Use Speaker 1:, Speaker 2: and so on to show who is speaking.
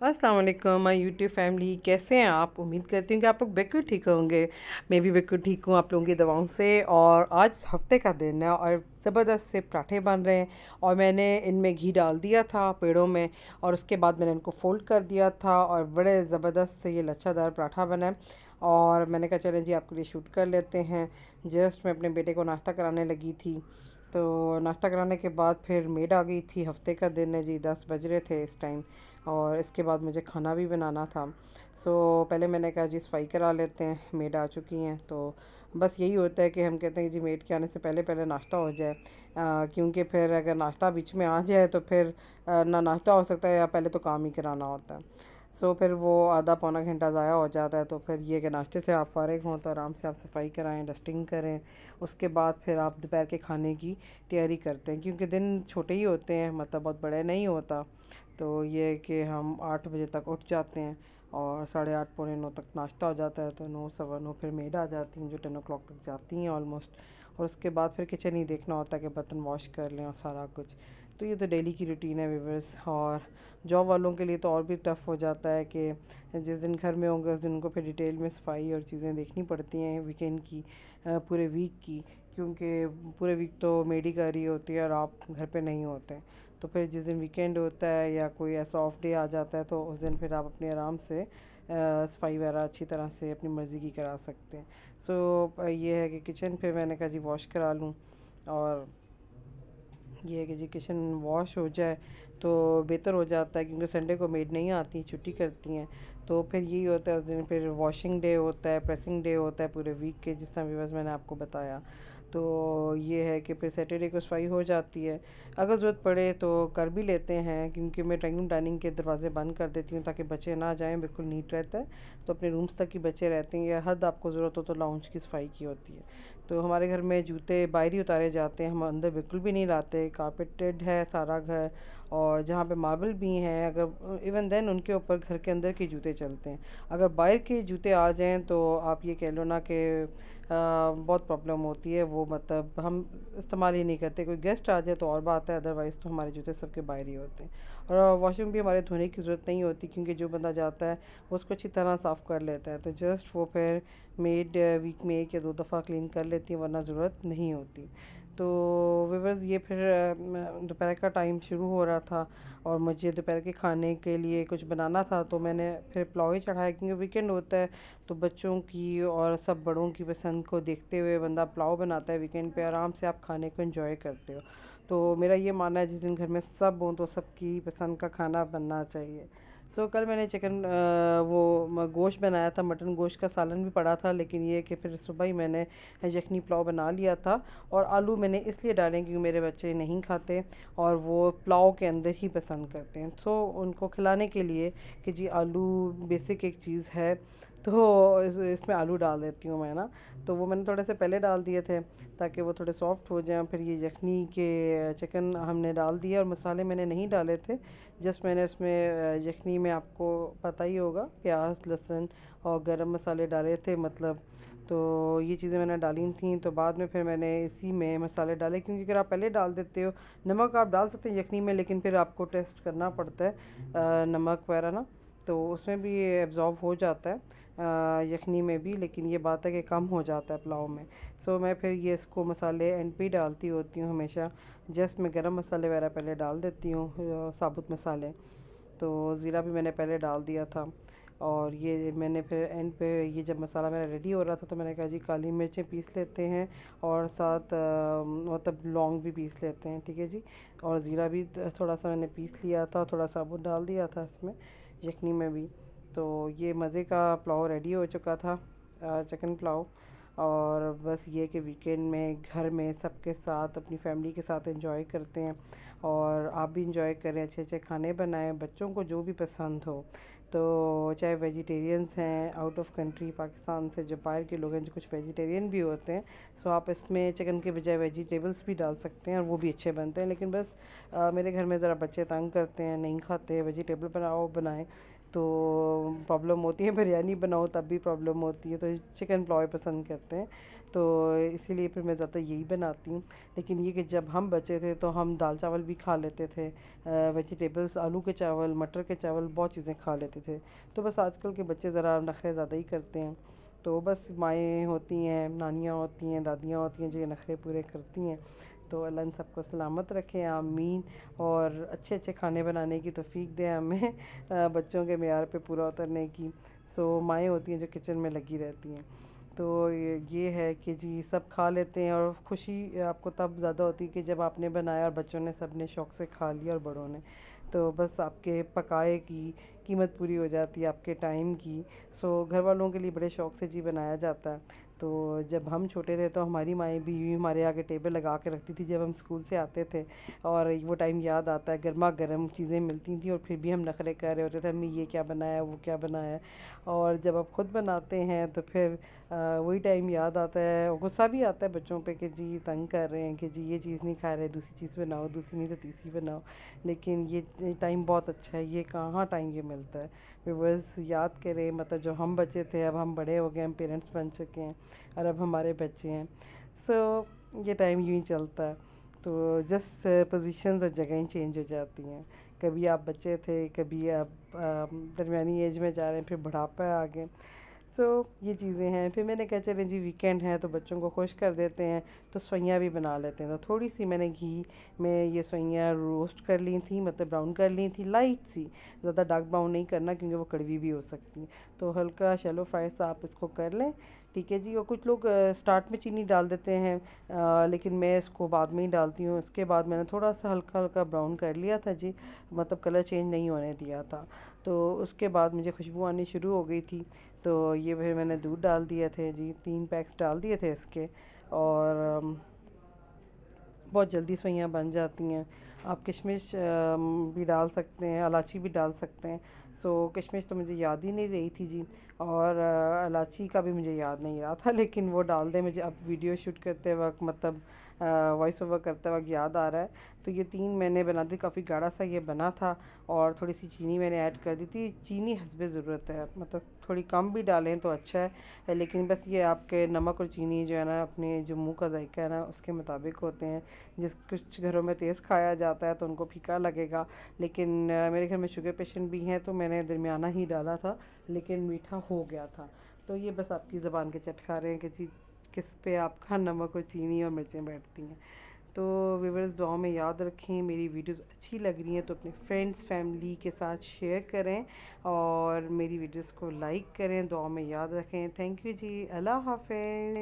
Speaker 1: अस्सलाम वालेकुम my YouTube family, कैसे हैं आप? उम्मीद करती हूँ कि आप लोग बिल्कुल ठीक होंगे। मैं भी बिल्कुल ठीक हूँ आप लोगों की दवाओं से। और आज हफ्ते का दिन है और ज़बरदस्त से पराठे बन रहे हैं। और मैंने इनमें घी डाल दिया था पेड़ों में, और उसके बाद मैंने इनको फ़ोल्ड कर दिया था और बड़े ज़बरदस्त से ये लच्छादार पराठा बना है। और मैंने कहा चलें जी आपके लिए शूट कर लेते हैं। जस्ट मैं अपने बेटे को नाश्ता कराने लगी थी, तो नाश्ता कराने के बाद फिर मेड आ गई थी। हफ्ते का दिन है जी, 10 बज रहे थे इस टाइम। और इसके बाद मुझे खाना भी बनाना था। पहले मैंने कहा जी सफाई करा लेते हैं, मेड आ चुकी हैं। तो बस यही होता है कि हम कहते हैं कि जी मेड के आने से पहले पहले नाश्ता हो जाए, क्योंकि फिर अगर नाश्ता बीच में आ जाए तो फिर ना नाश्ता हो सकता है या पहले तो काम ही कराना होता है। फिर वो आधा पौना घंटा ज़ाया हो जाता है। तो फिर ये कि नाश्ते से आप फ़ारिग हों तो आराम से आप सफाई कराएं, डस्टिंग करें। उसके बाद फिर आप दोपहर के खाने की तैयारी करते हैं, क्योंकि दिन छोटे ही होते हैं, मतलब बहुत बड़े नहीं होता। तो ये कि हम 8 बजे तक उठ जाते हैं और 8:30 पौने 9 तक नाश्ता हो जाता है। तो 9 सवा 9 फिर मेड आ जाती हैं जो 10 o'clock तक जाती हैं ऑलमोस्ट। और उसके बाद फिर किचन ही देखना होता है कि बर्तन वॉश कर लें और सारा कुछ। तो ये तो डेली की रूटीन है व्यूअर्स। और जॉब वालों के लिए तो और भी टफ़ हो जाता है कि जिस दिन घर में होंगे उस दिन उनको फिर डिटेल में सफाई और चीज़ें देखनी पड़ती हैं वीकेंड की, पूरे वीक की। क्योंकि पूरे वीक तो मेड ही कर रही होती है और आप घर पे नहीं होते। तो फिर जिस दिन वीकेंड होता है या कोई ऐसा ऑफ डे आ जाता है तो उस दिन फिर आप अपने आराम से सफाई वगैरह अच्छी तरह से अपनी मर्ज़ी की करा सकते हैं। ये है कि किचन फिर मैंने कहा जी वॉश करा लूँ। और ये है कि जी किचन वॉश हो जाए तो बेहतर हो जाता है, क्योंकि संडे को मेड नहीं आती, छुट्टी करती हैं। तो फिर यही होता है उस दिन, फिर वॉशिंग डे होता है, प्रेसिंग डे होता है पूरे वीक के, जिस तरह व्यूअर्स मैंने आपको बताया। तो ये है कि फिर सैटरडे को सफाई हो जाती है। अगर ज़रूरत पड़े तो कर भी लेते हैं, क्योंकि मैं डाइनिंग के दरवाजे बंद कर देती हूँ ताकि बच्चे ना जाएं, बिल्कुल नीट रहता है। तो अपने रूम्स तक ही बच्चे रहते हैं, या हद आपको ज़रूरत हो तो लाउंज की सफाई की होती है। तो हमारे घर में जूते बाहर ही उतारे जाते हैं, हम अंदर बिल्कुल भी नहीं लाते। कारपेटेड है सारा घर, और जहाँ पे मार्बल भी हैं, अगर इवन देन उनके ऊपर घर के अंदर के जूते चलते हैं। अगर बाहर के जूते आ जाएं तो आप ये कह लो ना कि बहुत प्रॉब्लम होती है। वो मतलब हम इस्तेमाल ही नहीं करते। कोई गेस्ट आ जाए तो और बात है, अदरवाइज़ तो हमारे जूते सबके बाहर ही होते हैं। और वॉशरूम भी हमारे धोने की ज़रूरत नहीं होती, क्योंकि जो बंदा जाता है वो उसको अच्छी तरह साफ़ कर लेता है। तो जस्ट वो फिर मेड वीक में 1 या 2 दफ़ा क्लीन कर लेती हैं, वरना ज़रूरत नहीं होती। तो व्यूअर्स ये फिर दोपहर का टाइम शुरू हो रहा था और मुझे दोपहर के खाने के लिए कुछ बनाना था। तो मैंने फिर पुलाव ही चढ़ाया, क्योंकि वीकेंड होता है तो बच्चों की और सब बड़ों की पसंद को देखते हुए बंदा पुलाव बनाता है वीकेंड पे। आराम से आप खाने को एंजॉय करते हो। तो मेरा ये मानना है जिस दिन घर में सब हों तो सबकी पसंद का खाना बनना चाहिए। कल मैंने चिकन गोश्त बनाया था, मटन गोश्त का सालन भी पड़ा था। लेकिन ये कि फिर सुबह ही मैंने यखनी पुलाव बना लिया था। और आलू मैंने इसलिए डाले क्योंकि मेरे बच्चे नहीं खाते और वो पुलाव के अंदर ही पसंद करते हैं। उनको खिलाने के लिए कि जी आलू बेसिक एक चीज़ है, तो इसमें आलू डाल देती हूँ मैं ना। तो वो मैंने थोड़े से पहले डाल दिए थे ताकि वो थोड़े सॉफ्ट हो जाएं। फिर ये यखनी के चिकन हमने डाल दिया, और मसाले मैंने नहीं डाले थे। जस्ट मैंने उसमें यखनी में आपको पता ही होगा प्याज लहसुन और गरम मसाले डाले थे, मतलब। तो ये चीज़ें मैंने डाली थी। तो बाद में फिर मैंने इसी में मसाले डाले, क्योंकि अगर आप पहले डाल देते हो, नमक आप डाल सकते हैं यखनी में, लेकिन फिर आपको टेस्ट करना पड़ता है नमक वगैरह ना। तो उसमें भी ये एब्ज़ॉर्ब हो जाता है यखनी में भी, लेकिन ये बात है कि कम हो जाता है पुलाव में। मैं फिर ये इसको मसाले एंड पे डालती होती हूँ हमेशा। जस्ट मैं गरम मसाले वगैरह पहले डाल देती हूँ, साबुत मसाले। तो ज़ीरा भी मैंने पहले डाल दिया था। और ये मैंने फिर एंड पे ये जब मसाला मेरा रेडी हो रहा था तो मैंने कहा जी काली मिर्चें पीस लेते हैं, और साथ मतलब लौंग भी पीस लेते हैं, ठीक है जी। और ज़ीरा भी थोड़ा सा मैंने पीस लिया था, थोड़ा साबुत डाल दिया था इसमें यखनी में भी। तो ये मज़े का पुलाव रेडी हो चुका था, चिकन पुलाव। और बस ये कि वीकेंड में घर में सबके साथ अपनी फैमिली के साथ एंजॉय करते हैं। और आप भी इंजॉय करें, अच्छे अच्छे खाने बनाएं, बच्चों को जो भी पसंद हो। तो चाहे वेजिटेरियंस हैं आउट ऑफ कंट्री पाकिस्तान से, जो बाहर के लोग हैं, जो कुछ वेजिटेरियन भी होते हैं, आप इसमें चिकन के बजाय वेजिटेबल्स भी डाल सकते हैं और वो भी अच्छे बनते हैं। लेकिन बस मेरे घर में ज़रा बच्चे तंग करते हैं, नहीं खाते, वेजिटेबल बनाएं तो प्रॉब्लम होती है, बिरयानी बनाओ तब भी प्रॉब्लम होती है। तो चिकन पुलाव पसंद करते हैं। तो इसीलिए फिर मैं ज़्यादा यही बनाती हूँ। लेकिन ये कि जब हम बच्चे थे तो हम दाल चावल भी खा लेते थे, वेजिटेबल्स, आलू के चावल, मटर के चावल, बहुत चीज़ें खा लेते थे। तो बस आजकल के बच्चे ज़रा नखरे ज़्यादा ही करते हैं। तो बस माएँ होती हैं, नानियाँ होती हैं, दादियाँ होती हैं जो ये नखरे पूरे करती हैं। तो अल्लाह इन सबको सलामत रखे, आमीन। और अच्छे अच्छे खाने बनाने की तौफीक दे हमें, बच्चों के मेयार पे पूरा उतरने की। सो माएँ होती हैं जो किचन में लगी रहती हैं। तो ये है कि जी सब खा लेते हैं, और खुशी आपको तब ज़्यादा होती है कि जब आपने बनाया और बच्चों ने सब ने शौक़ से खा लिया और बड़ों ने। तो बस आपके पकाए की कीमत पूरी हो जाती है, आपके टाइम की। सो घर वालों के लिए बड़े शौक़ से जी बनाया जाता है। तो जब हम छोटे थे तो हमारी माएँ भी यूँ हमारे आगे टेबल लगा के रखती थी जब हम स्कूल से आते थे, और वो टाइम याद आता है, गर्मा गर्म चीज़ें मिलती थी और फिर भी हम नखरे कर रहे होते थे, अम्मी ये क्या बनाया, वो क्या बनाया। और जब आप खुद बनाते हैं तो फिर वही टाइम याद आता है, और गुस्सा भी आता है बच्चों पे कि जी तंग कर रहे हैं कि जी ये चीज़ नहीं खा रहे, दूसरी चीज़ बनाओ, दूसरी नहीं तो तीसरी बनाओ। लेकिन ये टाइम बहुत अच्छा है, ये कहाँ टाइम ये मिलता है। व्यूअर्स याद करें, मतलब जो हम बच्चे थे अब हम बड़े हो गए, हम पेरेंट्स बन चुके हैं और अब हमारे बच्चे हैं। सो ये टाइम यूँ ही चलता है। तो जस्ट पोजीशंस और जगहें चेंज हो जाती हैं। कभी आप बच्चे थे, कभी आप दरमियानी एज में जा रहे हैं, फिर बुढ़ापा आ गए। सो ये चीज़ें हैं। फिर मैंने कहा चलें जी वीकेंड है तो बच्चों को खुश कर देते हैं, तो सवइयाँ भी बना लेते हैं। तो थोड़ी सी मैंने घी में ये सवइयाँ रोस्ट कर ली थी, मतलब ब्राउन कर ली थी, लाइट सी, ज़्यादा डार्क ब्राउन नहीं करना क्योंकि वो कड़वी भी हो सकती हैं। तो हल्का शैलो फ्राई सा आप इसको कर लें, ठीक है जी। और कुछ लोग स्टार्ट में चीनी डाल देते हैं, लेकिन मैं इसको बाद में ही डालती हूँ। इसके बाद मैंने थोड़ा सा हल्का हल्का ब्राउन कर लिया था जी, मतलब कलर चेंज नहीं होने दिया था। तो उसके बाद मुझे खुशबू आनी शुरू हो गई थी, तो ये फिर मैंने दूध डाल दिए थे जी, 3 पैक्स डाल दिए थे इसके। और बहुत जल्दी सवइयाँ बन जाती हैं। आप किशमिश भी डाल सकते हैं, इलायची भी डाल सकते हैं। सो किशमिश तो मुझे याद ही नहीं रही थी जी, और इलायची का भी मुझे याद नहीं रहा था, लेकिन वो डाल दें मुझे अब वीडियो शूट करते वक्त, मतलब वॉइस ओवर करते वक्त याद आ रहा है। तो ये 3 मैंने बना दी, काफ़ी गाढ़ा सा ये बना था। और थोड़ी सी चीनी मैंने ऐड कर दी थी, चीनी हस्बे ज़रूरत है, मतलब थोड़ी कम भी डालें तो अच्छा है। लेकिन बस ये आपके नमक और चीनी जो है ना, अपने जो मुँह का जायका है ना उसके मुताबिक होते हैं। जिस कुछ घरों में तेज़ खाया जाता है तो उनको फीका लगेगा, लेकिन मेरे घर में शुगर पेशेंट भी हैं तो मैंने दरमियाना ही डाला था, लेकिन मीठा हो गया था। तो ये बस आपकी ज़बान के चटखारे हैं कि जी किस पे आपका नमक और चीनी और मिर्चें बैठती हैं। तो व्यूअर्स दुआ में याद रखें, मेरी वीडियोस अच्छी लग रही हैं तो अपने फ्रेंड्स फैमिली के साथ शेयर करें, और मेरी वीडियोस को लाइक करें, दुआ में याद रखें। थैंक यू जी, अल्लाह हाफ़िज़।